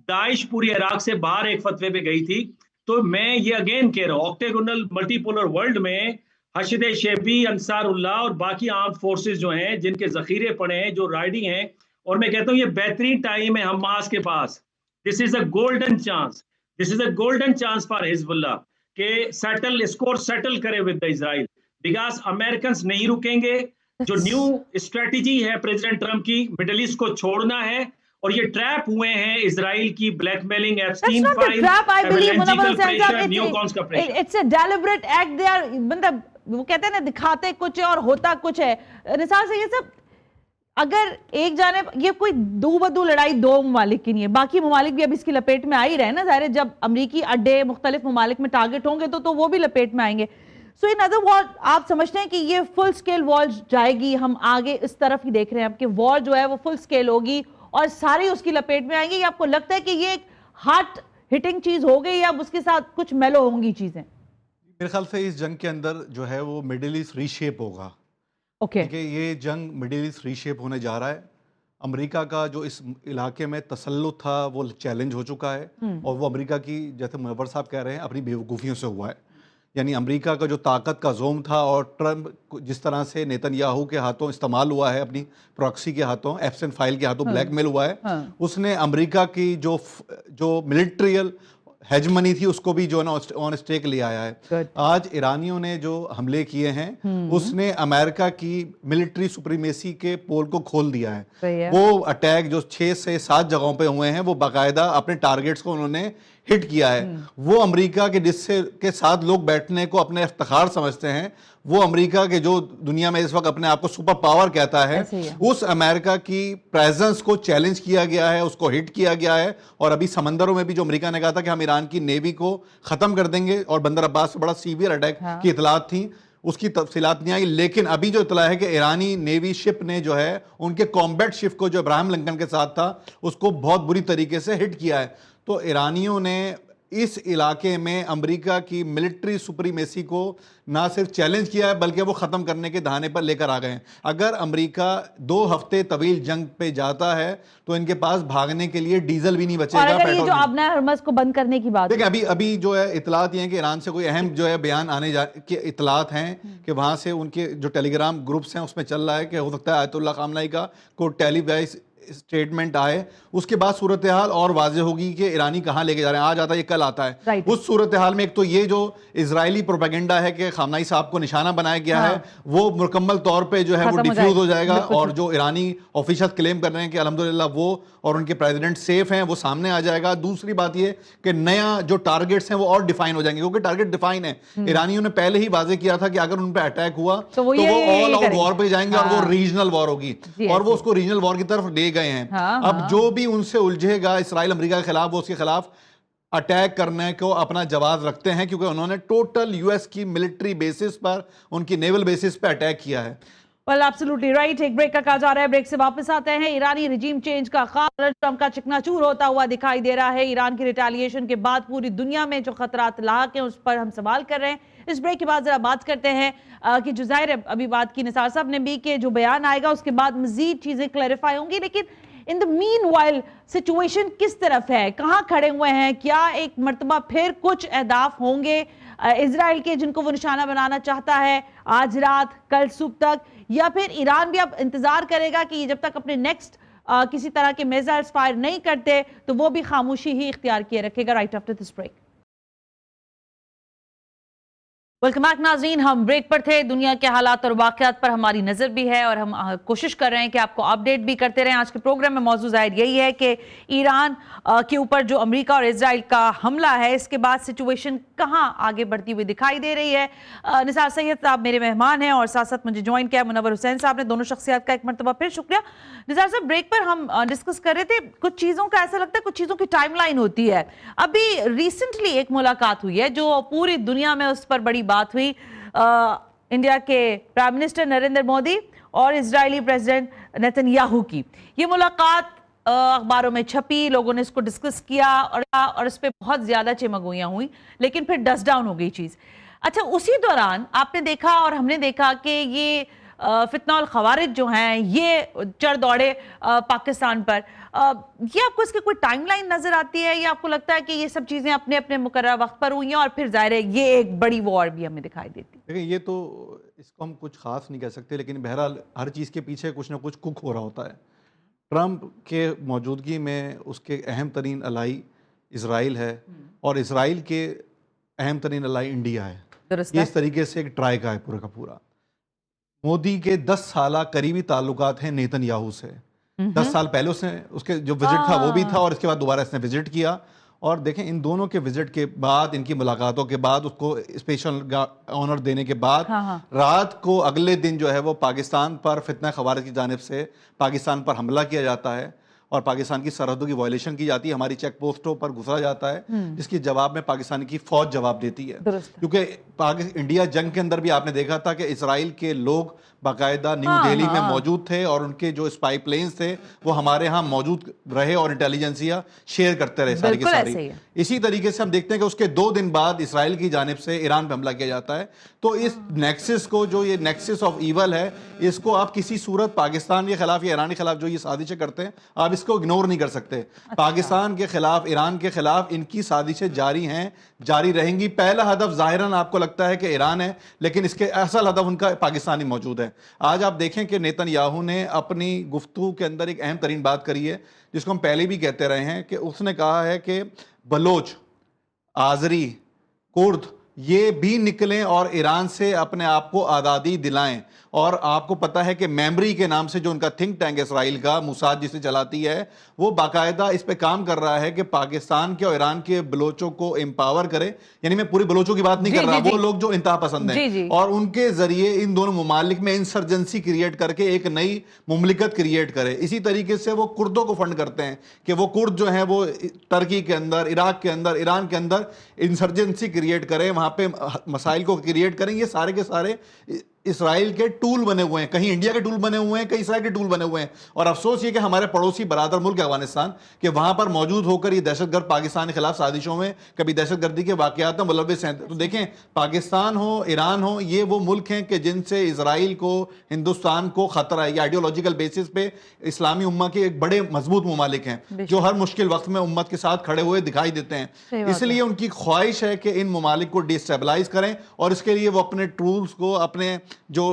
S3: दाइश पूरी इराक से बाहर एक फतवे पे गई थी। तो मैं ये अगेन कह रहा हूं, ऑक्टेगोनल मल्टीपोलर वर्ल्ड में हशद शेबी, अंसारुल्लाह और बाकी आर्म फोर्सेस जो हैं, जिनके जखीरे पड़े हैं, जो राइडिंग हैं, और मैं कहता हूं ये बेहतरीन टाइम है हमास के पास। This is a golden chance, this is a golden chance for Hezbollah के स्कोर सेटल करे with the Israel, because American नहीं रुकेंगे। जो न्यू स्ट्रेटेजी है प्रेसिडेंट ट्रंप की, मिडिल ईस्ट को छोड़ना है, और ये ट्रैप हुए हैं इजराइल की blackmailing, Epstein file, evangelical pressure, neocons का pressure.
S1: It's a deliberate act. They are, मतलब वो कहते हैं ना, दिखाते कुछ है और होता कुछ है। निसार से ये सब, अगर एक जाने ये कोई दो बदू लड़ाई 2 ममालिक की नहीं है, बाकी ममालिक भी अब इसकी लपेट में आ ही रहे हैं ना। जाहिर है जब अमरीकी अड्डे मुख्तलिफ ममालिक में टारगेट होंगे तो वो भी लपेट में आएंगे। सो इन अदर वर्ड, आप समझते हैं कि ये फुल स्केल वॉर जाएगी? हम आगे इस तरफ ही देख रहे हैं कि वॉर जो है वो फुल स्केल होगी और सारी उसकी लपेट में आएंगे, या आपको लगता है कि ये एक हार्ट हिटिंग चीज हो गई, या उसके साथ कुछ मेलो होंगी चीजें?
S2: मेरे ख्याल से इस जंग के अंदर जो है वो मिडिल ईस्ट रीशेप होगा। क्योंकि ये जंग मिडिल ईस्ट रीशेप होने जा रहा है। अमेरिका का जो इस इलाके में तसल्लुत था वो चैलेंज हो चुका है, और वो अमेरिका की, जैसे मुनव्वर साहब कह रहे हैं, अपनी बेवकूफ़ियों से हुआ है। यानी अमेरिका का जो ताकत का जोम था, और ट्रंप जिस तरह से नेतन्याहू के हाथों इस्तेमाल हुआ है, अपनी प्रॉक्सी के हाथों, एब्सेंट फाइल के हाथों ब्लैकमेल हुआ है, उसने अमेरिका की जो मिलिट्रियल हेजमनी थी उसको भी जो है ना ऑन स्टेक ले आया है। आज ईरानियों ने जो हमले किए हैं उसने अमेरिका की मिलिट्री सुप्रीमेसी के पोल को खोल दिया है। वो अटैक जो 6 से 7 जगहों पे हुए हैं वो बाकायदा अपने टारगेट्स को उन्होंने हिट किया है। वो अमेरिका के जिससे के साथ लोग बैठने को अपने इफ्तिखार समझते हैं, वो अमेरिका के जो दुनिया में इस वक्त अपने आप को सुपर पावर कहता है, उस अमेरिका की प्रेजेंस को चैलेंज किया गया है, उसको हिट किया गया है। और अभी समंदरों में भी जो अमेरिका ने कहा था कि हम ईरान की नेवी को खत्म कर देंगे और बंदर अब्बास से बड़ा सीवियर अटैक की इतलात थी, उसकी तफसीलात नहीं आई। लेकिन अभी जो इतला है कि ईरानी नेवी शिप ने जो है उनके कॉम्बैट शिप को जो इब्राहिम लिंकन के साथ था उसको बहुत बुरी तरीके से हिट किया है। तो ईरानियों ने इस इलाके में अमेरिका की मिलिट्री सुप्रीमेसी को ना सिर्फ चैलेंज किया है बल्कि वो ख़त्म करने के दहाने पर लेकर आ गए हैं। अगर अमेरिका 2 हफ्ते तवील जंग पे जाता है तो इनके पास भागने के लिए डीजल भी नहीं बचेगा।
S1: और अगर ये जो आपने हरमस को बंद करने की बात,
S2: देखिए अभी जो है इतलात ये है कि ईरान से कोई अहम जो है बयान आने के इतलात हैं कि वहाँ से उनके जो टेलीग्राम ग्रुप्स हैं उसमें चल रहा है कि हो सकता है आयतुल्लाह खामनेई का कोई टेलीवाइज स्टेटमेंट आए, उसके बाद सूरत हाल और वाज़ेह होगी कि ईरानी कहां लेके जा रहे हैं। आज आता है, कल आता है। उस सूरत हाल में एक तो ये जो इजरायली प्रोपेगेंडा है कि खामनेई साहब को निशाना बनाया गया है वो मुकम्मल तौर पे जो है वो डिफ्यूज हो जाएगा। और जो ईरानी ऑफिशियल क्लेम कर रहे हैं कि अल्हम्दुलिल्लाह वो और उनके प्रेसिडेंट सेफ हैं, वो सामने आ जाएगा। दूसरी बात ये कि नया जो टारगेट्स हैं वो और डिफाइन हो जाएंगे, क्योंकि टारगेट डिफाइन है। ईरानियों ने पहले ही वाजे किया था कि अगर उन पर अटैक हुआ तो वो ऑल आउट वॉर पे जाएंगे और वो रीजनल वॉर होगी, और वो उसको रीजनल वॉर की तरफ ले गए हैं। अब जो भी उनसे उलझेगा इसराइल अमेरिका के खिलाफ, वो उसके खिलाफ अटैक करने को अपना जवाब रखते हैं, क्योंकि उन्होंने टोटल यूएस की मिलिट्री बेसिस पर, उनकी नेवल बेसिस पर अटैक किया है।
S1: Well, absolutely right. एक ब्रेक का कहा जा रहा है, ब्रेक से वापस आते हैं। ईरानी रिजीम चेंज का ख्वाब ट्रंप का चिकनाचूर होता हुआ दिखाई दे रहा है। ईरान की रिटेलिएशन के बाद पूरी दुनिया में जो खतरात लाक हैं उस पर हम सवाल कर रहे हैं। इस ब्रेक के बाद जरा बात करते हैं कि जो जाहिर है अभी बात की निसार साहब ने भी कि जो बयान आएगा उसके बाद मजीद चीजें क्लैरिफाई होंगी, लेकिन in the mean while situation किस तरफ है, कहाँ खड़े हुए हैं, क्या एक मरतबा फिर कुछ अहदाफ होंगे इजराइल के जिनको वो निशाना बनाना चाहता है आज रात कल सुबह तक, या फिर ईरान भी अब इंतजार करेगा कि जब तक अपने नेक्स्ट किसी तरह के मिसाइल्स फायर नहीं करते तो वो भी खामोशी ही इख्तियार किए रखेगा। Right after this break. Welcome back नाज़रीन, हम ब्रेक पर थे। दुनिया के हालात और वाक़यात पर हमारी नज़र भी है और हम कोशिश कर रहे हैं कि आपको अपडेट भी करते रहें। आज के प्रोग्राम में मौजूद ज़ाहिर यही है कि ईरान के ऊपर जो अमेरिका और इजराइल का हमला है इसके बाद सिचुएशन कहाँ आगे बढ़ती हुई दिखाई दे रही है। निसार सैयद साहब मेरे मेहमान हैं और साथ साथ मुझे ज्वाइन किया मुनव्वर हुसैन साहब ने। दोनों शख्सियत का एक मरतबा फिर शुक्रिया। निसार साहब, ब्रेक पर हम डिस्कस कर रहे थे कुछ चीज़ों का, ऐसा लगता है कुछ चीज़ों की टाइमलाइन होती है। अभी रिसेंटली एक मुलाकात हुई है जो पूरी दुनिया में उस पर बड़ी बात हुई, इंडिया के प्राइम मिनिस्टर नरेंद्र मोदी और इजरायली प्रेसिडेंट नेतन्याहू की। ये मुलाकात अखबारों में छपी, लोगों ने इसको डिस्कस किया और इस पे बहुत ज्यादा चिमगोइयां हुई, लेकिन फिर डस्ट डाउन हो गई चीज। अच्छा, उसी दौरान आपने देखा और हमने देखा कि ये फितना और खवारिज जो हैं ये चढ़ दौड़े पाकिस्तान पर। ये आपको इसकी कोई टाइमलाइन नजर आती है या आपको लगता है कि ये सब चीजें अपने अपने मुकर्रर वक्त पर हुई हैं और फिर जाहिर है ये एक बड़ी वॉर भी हमें दिखाई देती है?
S2: देखिए, ये तो इसको हम कुछ खास नहीं कह सकते, लेकिन बहरहाल हर चीज़ के पीछे कुछ ना कुछ कुक हो रहा होता है। ट्रंप के मौजूदगी में उसके अहम तरीन अलाई इसराइल है और इसराइल के अहम तरीन अलाई इंडिया है। ये इस तरीके से एक ट्राई का है पूरा का पूरा। मोदी के 10 साल करीबी ताल्लुकात हैं नेतन्याहू से। 10 साल पहले उसके जो विजिट था वो भी था और इसके बाद दोबारा इसने विजिट किया। और देखें, इन दोनों के विजिट के बाद, इनकी मुलाकातों के बाद, उसको स्पेशल ऑनर देने के बाद रात को अगले दिन जो है वो पाकिस्तान पर फितना खवारिज की जानिब से पाकिस्तान पर हमला किया जाता है और पाकिस्तान की सरहदों की वायलेशन की जाती है, हमारी चेक पोस्टों पर घुसा जाता है, जिसके जवाब में पाकिस्तान की फौज जवाब देती है। क्योंकि इंडिया जंग के अंदर भी आपने देखा था कि इसराइल के लोग बाकायदा न्यू दिल्ली में मौजूद थे और उनके जो स्पाई प्लेन्स थे वो हमारे यहाँ मौजूद रहे और इंटेलिजेंसिया शेयर करते रहे सारी की सारी। इसी तरीके से हम देखते हैं कि उसके 2 दिन बाद इसराइल की जानिब से ईरान पर हमला किया जाता है। तो इस नेक्सस को, जो ये नेक्सस ऑफ ईवल है, इसको आप किसी सूरत पाकिस्तान के खिलाफ या ईरान के खिलाफ जो ये साजिशें करते हैं, आप इसको इग्नोर नहीं कर सकते। पाकिस्तान के खिलाफ, ईरान के खिलाफ इनकी साजिशें जारी हैं, जारी रहेंगी। पहला हदफ जाहिरन आपको लगता है कि ईरान है, लेकिन इसके असल हदफ उनका पाकिस्तान ही मौजूद है। आज आप देखें कि नेतन्याहू ने अपनी गुफ्तगू के अंदर एक अहम तरीन बात करी है, जिसको हम पहले भी कहते रहे हैं, कि उसने कहा है कि बलोच आजरी, कुर्द ये भी निकलें और ईरान से अपने आप को आज़ादी दिलाएं। और आपको पता है कि मेमरी के नाम से जो उनका थिंक टैंक है इसराइल का, मुसाद जिसे चलाती है, वो बाकायदा इस पे काम कर रहा है कि पाकिस्तान के और ईरान के बलोचों को एम्पावर करे। यानी मैं पूरी बलोचों की बात नहीं कर रहा, वो लोग जो इंतहा पसंद हैं, और उनके जरिए इन दोनों ममालिक में इंसर्जेंसी क्रिएट करके एक नई मुमलिकत क्रिएट करे। इसी तरीके से वो कुर्दों को फंड करते हैं कि वो कुर्द जो हैं वो टर्की के अंदर, इराक के अंदर, ईरान के अंदर इंसर्जेंसी क्रिएट करें, वहां पे मसाइल को क्रिएट करें। ये सारे के सारे इसराइल के टूल बने हुए हैं, कहीं इंडिया के टूल बने हुए हैं, कहीं इसराइल के टूल बने हुए हैं। और अफसोस ये कि हमारे पड़ोसी बरादर मुल्क अफगानिस्तान के वहां पर मौजूद होकर ये दहशतगर्द पाकिस्तान के खिलाफ साजिशों में, कभी दहशतगर्दी के वाकयात में मुलविस हैं। तो देखें, पाकिस्तान हो, ईरान हो, ये वो मुल्क हैं कि जिनसे इसराइल को, हिंदुस्तान को खतरा है। ये आइडियोलॉजिकल बेसिस पे इस्लामी उम्मा के एक बड़े मजबूत ममालिक हैं जो हर मुश्किल वक्त में उम्मत के साथ खड़े हुए दिखाई देते हैं। इसलिए उनकी ख्वाहिश है कि इन ममालिक को डिस्टेबलाइज करें और इसके लिए वो अपने टूल्स को, अपने जो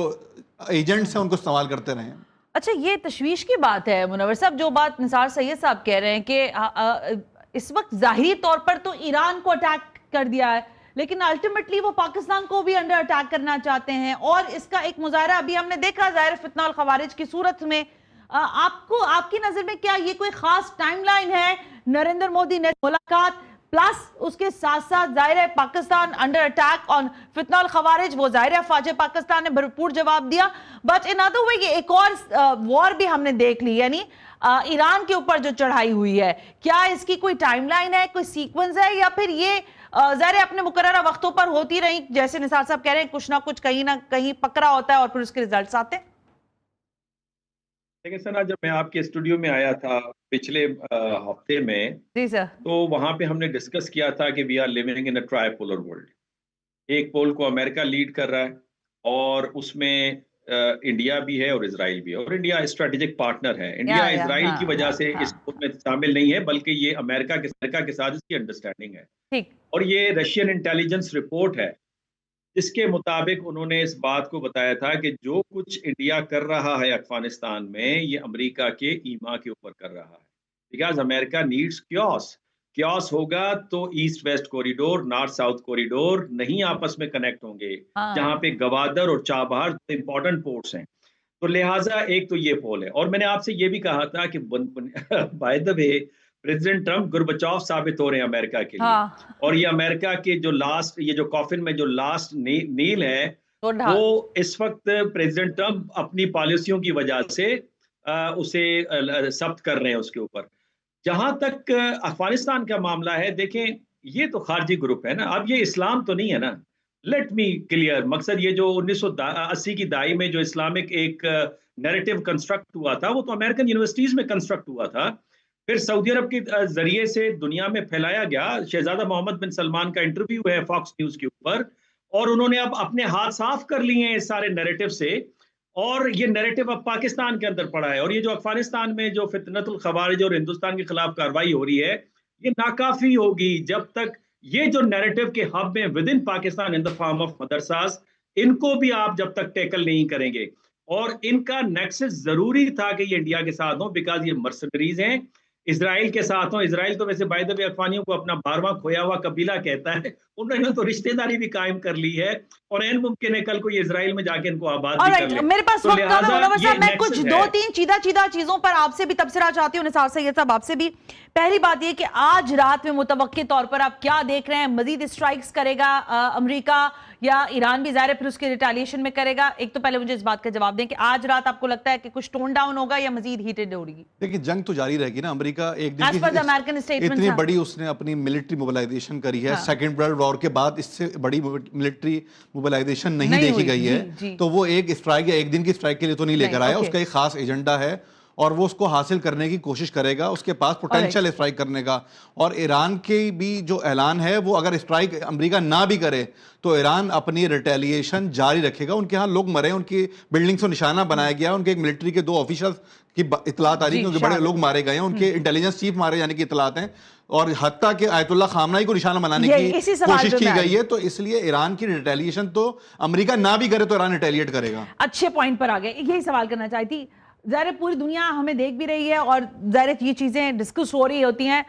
S2: एजेंट्स हैं उनको इस्तेमाल करते रहें।
S1: अच्छा, ये तशवीश की बात है मुनव्वर साहब, जो बात निसार सैयद साहब कह रहे हैं कि इस वक्त जाहिरी तौर पर तो ईरान को अटैक कर दिया है, लेकिन अल्टीमेटली वो पाकिस्तान को भी अंडर अटैक करना चाहते हैं। और इसका एक मुजाहरा अभी हमने देखा ज़ाहिर फितना अल खवारिज की सूरत में। आपको, आपकी नजर में क्या ये कोई खास टाइमलाइन है? नरेंद्र मोदी ने मुलाकात प्लस उसके साथ साथ जाहिर है पाकिस्तान अंडर अटैक ऑन फितना अल खवारिज, वो जाहिर है फाजे पाकिस्तान ने भरपूर जवाब दिया। बट इन अदर वे ये एक और वॉर भी हमने देख ली, यानी ईरान के ऊपर जो चढ़ाई हुई है, क्या इसकी कोई टाइमलाइन है, कोई सीक्वेंस है, या फिर ये ज़ाहिर है अपने मुकर्ररा वक्तों पर होती रही, जैसे निसार साहब कह रहे हैं, कुछ ना कुछ कहीं ना कहीं पकड़ा होता है और फिर उसके रिजल्ट्स आते हैं?
S3: देखिए सना, जब मैं आपके स्टूडियो में आया था पिछले हफ्ते में,
S1: जी सर,
S3: तो वहां पे हमने डिस्कस किया था कि we are living in a tripolar world. एक पोल को अमेरिका लीड कर रहा है और उसमें इंडिया भी है और इजराइल भी है, और इंडिया स्ट्रेटेजिक पार्टनर है। इंडिया इजराइल की वजह से इस पोल में शामिल नहीं है, बल्कि ये अमेरिका के साथ इसकी अंडरस्टैंडिंग है।
S1: ठीक।
S3: और ये रशियन इंटेलिजेंस रिपोर्ट है जिसके मुताबिक उन्होंने इस बात को बताया था कि जो कुछ इंडिया कर रहा है अफगानिस्तान में, ये अमेरिका के ईमा के ऊपर कर रहा है। बिकॉज अमेरिका नीड्स क्योस होगा तो east west corridor, north south corridor नहीं आपस में कनेक्ट होंगे, जहां पे गवादर और चाबहार इंपॉर्टेंट पोर्ट्स हैं। तो लिहाजा एक तो ये पोल है। और मैंने आपसे ये भी कहा था कि by the way president Trump Gorbachev साबित हो रहे हैं अमेरिका के लिए। और ये अमेरिका के जो लास्ट, ये जो कॉफिन में जो लास्ट नील है, वो इस वक्त प्रेसिडेंट ट्रंप अपनी पॉलिसियों की वजह से उसे सख्त कर रहे हैं उसके ऊपर। जहां तक अफगानिस्तान का मामला है, देखें ये तो खारजी ग्रुप है ना, अब ये इस्लाम तो नहीं है ना। लेट मी क्लियर, मकसद ये जो 1980 की दहाई में जो इस्लामिक एक नैरेटिव कंस्ट्रक्ट हुआ था, वो तो अमेरिकन यूनिवर्सिटीज में कंस्ट्रक्ट हुआ था, फिर सऊदी अरब के जरिए से दुनिया में फैलाया गया। शहजादा मोहम्मद बिन सलमान का इंटरव्यू है फॉक्स न्यूज के ऊपर, और उन्होंने अब अपने हाथ साफ कर लिए हैं इस सारे नैरेटिव से, और ये नैरेटिव अब पाकिस्तान के अंदर पड़ा है। और ये जो अफगानिस्तान में जो फितनतुल खवारिज और हिंदुस्तान के खिलाफ कार्रवाई हो रही है, ये नाकाफी होगी जब तक ये जो नैरेटिव के हब में within Pakistan in the form of मदरसास, इनको भी आप जब तक टैकल नहीं करेंगे। और इनका नेक्सस जरूरी था कि ये इंडिया के साथ हो, बिकॉज ये मर्सनरीज हैं, इजराइल के साथ हो। इजराइल तो वैसे बाय द वे अफगानियों को अपना 12वां खोया हुआ कबीला कहता है, उन्होंने तो रिश्तेदारी भी कायम कर ली है, और एन मुमकिन है कल को ये इजराइल में जाके इनको आबाद भी कर ले।
S1: मेरे पास वक्त कम है मुनव्वर साहब, मैं कुछ 2-3 चीदा चीजों पर आपसे भी तबसरा चाहती हूँ। निसार सैयद साहब, आपसे भी पहली बात ये कि आज रात में मुतवक्किल तौर पर आप क्या देख रहे हैं? मजीद स्ट्राइक्स करेगा अमेरिका, या ईरान भी ज़ाहिर फिर उसके रिटेलिएशन में करेगा? एक तो पहले मुझे इस बात का जवाब दें कि आज रात आपको लगता है कि कुछ टोन डाउन होगा या मजीद हीटेड होगी?
S2: देखिए, जंग तो जारी रहेगी ना। अमेरिका एक दिन
S1: इतनी
S2: बड़ी उसने अपनी मिलिट्री मोबिलाइजेशन करी है, सेकेंड वर्ल्ड वॉर के बाद इससे बड़ी मिलिट्री मोबिलाइजेशन नहीं देखी गई है। तो वो एक स्ट्राइक या एक दिन की स्ट्राइक के लिए तो नहीं लेकर आया, उसका एक खास एजेंडा है और वो उसको हासिल करने की कोशिश करेगा। उसके पास पोटेंशियल है स्ट्राइक करने का। और ईरान के भी जो ऐलान है, वो अगर स्ट्राइक अमेरिका ना भी करे तो ईरान अपनी रिटेलिएशन जारी रखेगा। उनके यहाँ लोग मरे, उनकी बिल्डिंग्स को निशाना बनाया गया, उनके एक मिलिट्री के 2 ऑफिसर्स की इतलात आ रही है क्योंकि बड़े लोग मारे गए हैं, उनके इंटेलिजेंस चीफ मारे जाने की इतलात हैं, और हत्ता के आयतुल्लाह खामनाई को निशाना बनाने की कोशिश की गई है। तो इसलिए ईरान की रिटेलिएशन तो अमेरिका ना भी करे तो ईरान रिटेलिएट करेगा।
S1: अच्छे पॉइंट पर आ गए, यही सवाल करना चाहती थी। ज़ाहिर पूरी दुनिया हमें देख भी रही है और ज़ाहिर ये चीज़ें डिस्कस हो रही होती हैं।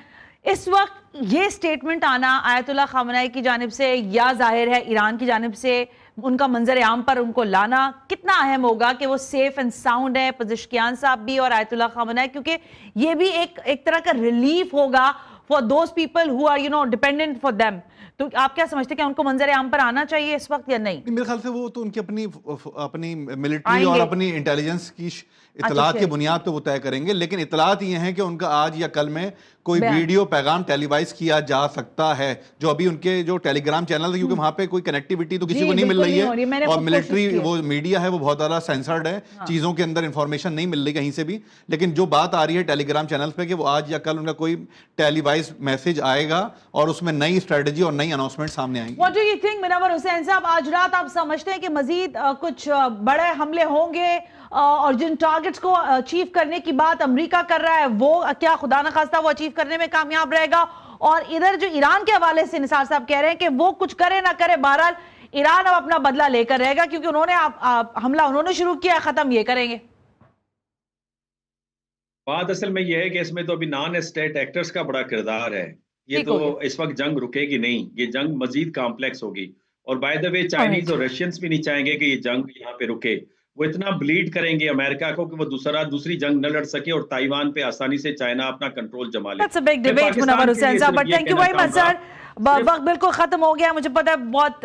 S1: इस वक्त ये स्टेटमेंट आना आयतुल्लाह खामनेई की जानिब से या जाहिर है ईरान की जानिब से उनका मंजर आम पर उनको लाना कितना अहम होगा कि वो सेफ एंड साउंड है, पज़ेश्कियान साहब भी और आयतुल्लाह खामनेई, क्योंकि ये भी एक तरह का रिलीफ होगा for those people who are dependent for them. तो आप क्या समझते हैं कि उनको मंजर आम पर आना चाहिए इस वक्त या नहीं?
S2: मेरे ख्याल से वो तो उनकी अपनी मिलिट्री और अपनी इंटेलिजेंस की इतलात की बुनियाद पे वो तय करेंगे, लेकिन इतलात ये हैं कि उनका आज या कल में कोई वीडियो पैगाम टेलीवाइज किया जा सकता है, जो अभी उनके जो टेलीग्राम चैनल है, क्योंकि वहां पे कोई कनेक्टिविटी तो किसी को नहीं मिल रही है और मिलिट्री वो मीडिया है वो बहुत ज्यादा सेंसर्ड है, चीजों के अंदर इंफॉर्मेशन नहीं मिल रही कहीं से भी। लेकिन जो बात आ रही है टेलीग्राम चैनल पे कि वो आज या कल उनका कोई टेलीवाइज मैसेज आएगा और उसमें नई स्ट्रेटेजी और नई अनाउंसमेंट सामने आएंगी।
S1: What do you think Munawwar Hussain साहब, आज रात आप समझते हैं कि मजीद कुछ बड़े हमले होंगे और जिन टारगेट्स को अचीव करने की बात अमेरिका कर रहा है वो क्या खुदा न खास्ता वो अचीव करने में कामयाब रहेगा? और इधर जो ईरान के हवाले से निसार साहब कह रहे हैं कि वो कुछ करे ना करे, बहरहाल ईरान अब अपना बदला लेकर रहेगा, क्योंकि उन्होंने हमला उन्होंने शुरू किया, खत्म ये करेंगे।
S3: बात असल में यह है कि इसमें तो अभी नॉन स्टेट एक्टर्स का बड़ा किरदार है। ये तो इस वक्त जंग रुकेगी नहीं, ये जंग मजीद कॉम्प्लेक्स होगी। और बाय द वे चाइनीज और रशियंस भी नहीं चाहेंगे कि ये जंग यहाँ पे रुके। वो इतना ब्लीड करेंगे अमेरिका को कि वो दूसरी जंग न लड़ सके और ताइवान पे आसानी से चाइना अपना कंट्रोल जमा ले।
S1: That's a big debate, Munawwar Hussain साहब, but thank you very much sir। वक्त बिल्कुल खत्म हो गया, मुझे पता है बहुत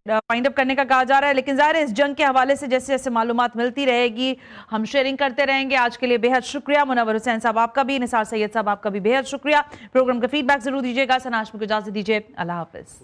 S1: फाइंड अप करने का कहा जा रहा है, लेकिन जाहिर है इस जंग के हवाले से जैसे जैसे मालूमात मिलती रहेगी हम शेयरिंग करते रहेंगे। आज के लिए बेहद शुक्रिया मुनव्वर हुसैन साहब आपका भी, निसार सैयद साहब आपका भी बेहद शुक्रिया। प्रोग्राम का फीडबैक जरूर दीजिएगा। सना हाशमी को इजाजत दीजिए, अल्लाह हाफिज।